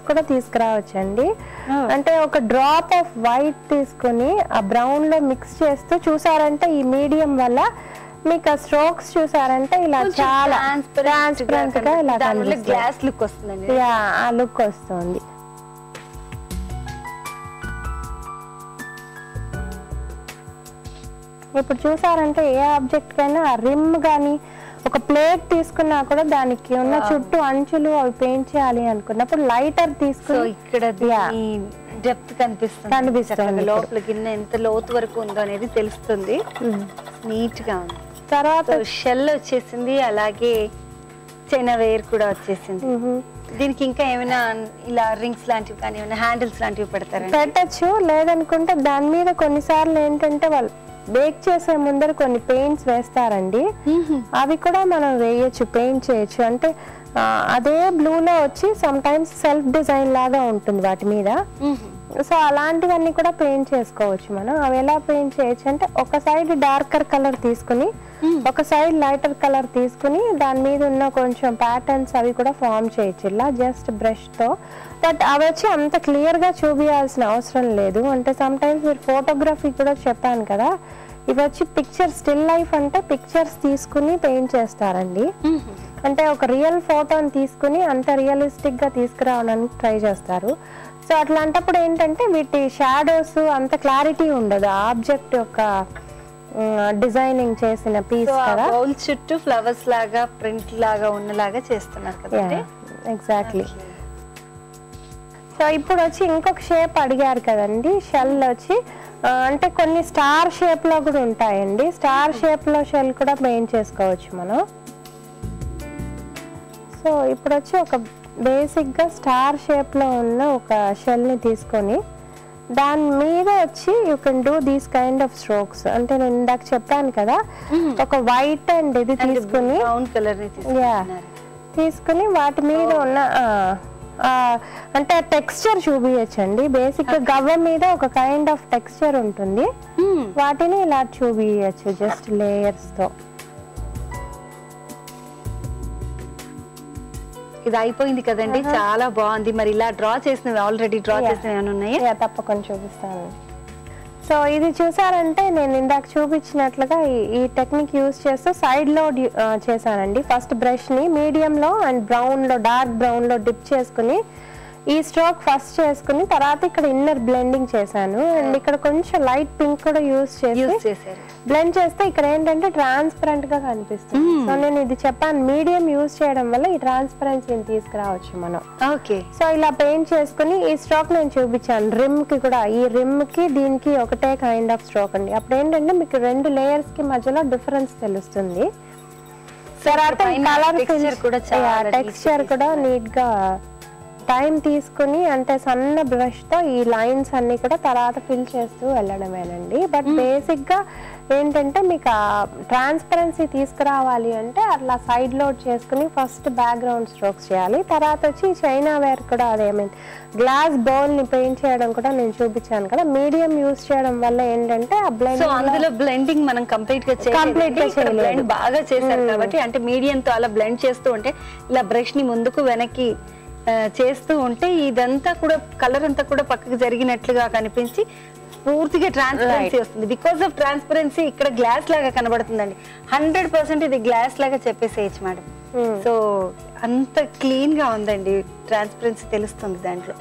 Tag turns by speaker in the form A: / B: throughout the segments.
A: కూడా తీసుకురావచ్చండి. అంటే ఒక డ్రాప్ ఆఫ్ వైట్ తీసుకుని ఆ బ్రౌన్ లో మిక్స్ చేస్తూ చూసారంటే ఈ మీడియం వల్ల మీకు ఆ స్ట్రోక్స్ చూసారంటే ఇలా చాలా ట్రాన్స్పరెంట్ గా ఇలా
B: గ్లాస్ లుక్ వస్తుందండి.
A: ఆ లుక్ వస్తుంది. ఇప్పుడు చూసారంటే ఏ ఆబ్జెక్ట్ కైనా రిమ్ కానీ ఒక ప్లేట్ తీసుకున్నా కూడా దానికి ఉన్న చుట్టూ అంచులు అవి పెయింట్ చేయాలి అనుకున్నప్పుడు లైటర్ తీసుకుని
B: ఇక్కడ డెప్త్ కనిపిస్తుంది, లోపల గిన్నె ఎంత లోతు వరకు ఉందో అనేది తెలుస్తుంది. నీట్ గా ఉంది. తర్వాత షెల్ వచ్చేసింది, అలాగే చైనా వేర్ కూడా వచ్చేసింది. దీనికి ఇంకా ఏమైనా ఇలా రింగ్స్ లాంటివి కానీ ఏమైనా హ్యాండిల్స్ లాంటివి
A: పెట్టచ్చు. లేదనుకుంటే దాని మీద కొన్నిసార్లు ఏంటంటే వాళ్ళు బేక్ చేసే ముందర కొన్ని పెయింట్స్ వేస్తారండి, అవి కూడా మనం వేయచ్చు, పెయింట్ చేయొచ్చు. అంటే అదే బ్లూలో వచ్చి సమ్ టైమ్స్ సెల్ఫ్ డిజైన్ లాగా ఉంటుంది వాటి మీద. సో అలాంటివన్నీ కూడా పెయింట్ చేసుకోవచ్చు మనం. అవి ఎలా పెయింట్ చేయొచ్చు అంటే ఒక సైడ్ డార్కర్ కలర్ తీసుకుని ఒక సైడ్ లైటర్ కలర్ తీసుకుని దాని మీద ఉన్న కొంచెం ప్యాటర్న్స్ అవి కూడా ఫామ్ చేయొచ్చు ఇలా జస్ట్ బ్రష్ తో. బట్ అవి వచ్చి అంత క్లియర్ గా చూపించాల్సిన అవసరం లేదు. అంటే సమ్ టైమ్స్ మీరు ఫోటోగ్రఫీ కూడా చెప్పాను కదా, ఇవి వచ్చి పిక్చర్ స్టిల్ లైఫ్ అంటే పిక్చర్స్ తీసుకుని పెయింట్ చేస్తారండి. అంటే ఒక రియల్ ఫోటోని తీసుకుని అంత రియలిస్టిక్ గా తీసుకురావడానికి ట్రై చేస్తారు. సో అట్లాంటప్పుడు ఏంటంటే వీటి షాడోస్ అంత క్లారిటీ ఉండదు. ఆబ్జెక్ట్ యొక్క డిజైనింగ్ చేసిన పీస్ కదా,
B: బౌల్ చుట్టూ ఫ్లవర్స్ లాగా ప్రింట్ లాగా ఉన్నలాగా చేస్తున్నారు కదా.
A: ఎగ్జాక్ట్లీ. సో ఇప్పుడు వచ్చి ఇంకొక షేప్ అడిగారు కదండి, షెల్ వచ్చి అంటే కొన్ని స్టార్ షేప్ లో కూడా ఉంటాయండి. స్టార్ షేప్ లో షెల్ కూడా పెయింట్ చేసుకోవచ్చు మనం. సో ఇప్పుడు వచ్చి ఒక బేసిక్ గా స్టార్ షేప్ లో ఉన్న ఒక షెల్ ని తీసుకొని దాని మీద వచ్చి you can do these kind of strokes. అంటే నేను ఇందాక చెప్పాను కదా, ఒక వైట్ అండ్ ఇది తీసుకుని తీసుకుని వాటి మీద ఉన్న అంటే టెక్స్చర్ చూపించండి. బేసిక్ గా గవ్వ మీద ఒక కైండ్ ఆఫ్ టెక్స్చర్ ఉంటుంది, వాటిని ఇలా చూపించచ్చు జస్ట్ లేయర్స్ తో.
B: ఇది అయిపోయింది కదండి, చాలా బాగుంది. మరి ఇలా డ్రా చేసినవి ఆల్రెడీ డ్రా చేసినవి ఏమైనా ఉన్నాయా?
A: తప్పకుండా చూపిస్తాను. సో ఇది చూసారంటే నేను ఇందాక చూపించినట్లుగా ఈ టెక్నిక్ యూజ్ చేస్తూ సైడ్ లో చేశానండి. ఫస్ట్ బ్రష్ ని మీడియం లో అండ్ బ్రౌన్ లో డార్క్ బ్రౌన్ లో డిప్ చేసుకుని ఈ స్ట్రోక్ ఫస్ట్ చేసుకుని తర్వాత ఇక్కడ ఇన్నర్ బ్లెండింగ్ చేశాను. అండ్ ఇక్కడ కొంచెం లైట్ పింక్ కూడా యూజ్ చేసి బ్లెండ్ చేస్తే ఇక్కడ ఏంటంటే ట్రాన్స్పరెంట్ గా కనిపిస్తుంది. సో నేను ఇది చెప్పాను, మీడియం యూజ్ చేయడం వల్ల ఈ ట్రాన్స్పరెన్సీని తీసుకురావచ్చు మనం.
B: ఓకే.
A: సో ఇలా పెయింట్ చేసుకుని ఈ స్ట్రోక్ నేను చూపించాను రిమ్ కి కూడా. ఈ రిమ్ కి దీనికి ఒకటే కైండ్ ఆఫ్ స్ట్రోక్ అండి. అప్పుడు ఏంటంటే మీకు రెండు లేయర్స్ కి మధ్యలో డిఫరెన్స్ తెలుస్తుంది. తర్వాత కలర్ టెక్స్చర్ కూడా నీట్ గా టైం తీసుకుని అంటే సన్న బ్రష్ తో ఈ లైన్స్ అన్ని కూడా తర్వాత ఫిల్ చేస్తూ వెళ్ళడమేనండి. బట్ బేసిక్ గా ఏంటంటే మీకు ఆ ట్రాన్స్పరెన్సీ తీసుకురావాలి అంటే అట్లా సైడ్ లోడ్ చేసుకుని ఫస్ట్ బ్యాక్గ్రౌండ్ స్ట్రోక్స్ చేయాలి. తర్వాత వచ్చి చైనా వేర్ కూడా అదే గ్లాస్ బౌల్ ని పెయింట్ చేయడం కూడా నేను చూపించాను కదా, మీడియం యూజ్ చేయడం వల్ల ఏంటంటే ఆ
B: బ్లెండింగ్ మనం కంప్లీట్ గా చేయలేదు, బాగా చేశారు కాబట్టి. అంటే మీడియం తో అలా బ్లెండ్ చేస్తూ ఉంటే ఇలా బ్రష్ ని ముందుకు వెనక్కి చేస్తూ ఉంటే ఇదంతా కూడా కలర్ అంతా కూడా పక్కకు జరిగినట్లుగా కనిపించి పూర్తిగా ట్రాన్స్పరెన్సీ వస్తుంది. బికాస్ ఆఫ్ ట్రాన్స్పరెన్సీ ఇక్కడ గ్లాస్ లాగా కనబడుతుందండి. 100% ఇది గ్లాస్ లాగా చెప్పేసేయచ్చు మేడం. సో అంత క్లీన్ గా ఉందండి, ట్రాన్స్పరెన్సీ తెలుస్తుంది దాంట్లో.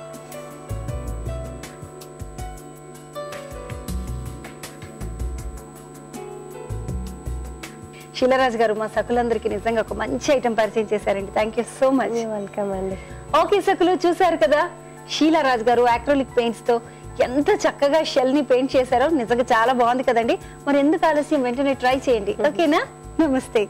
B: శీలారాజ్ గారు మా సకులందరికీ నిజంగా ఒక మంచి ఐటమ్ పరిచయం చేశారండి. Thank you so much.
A: Welcome అండి.
B: ఓకే సకులు, చూసారు కదా శీలారాజ్ గారు అక్రిలిక్ పెయింట్స్ తో ఎంత చక్కగా షెల్ ని పెయింట్ చేశారో. నిజంగా చాలా బాగుంది కదండి. మరి ఎందుకు ఆలస్యం, వెంటనే ట్రై చేయండి. ఓకేనా? నమస్తే.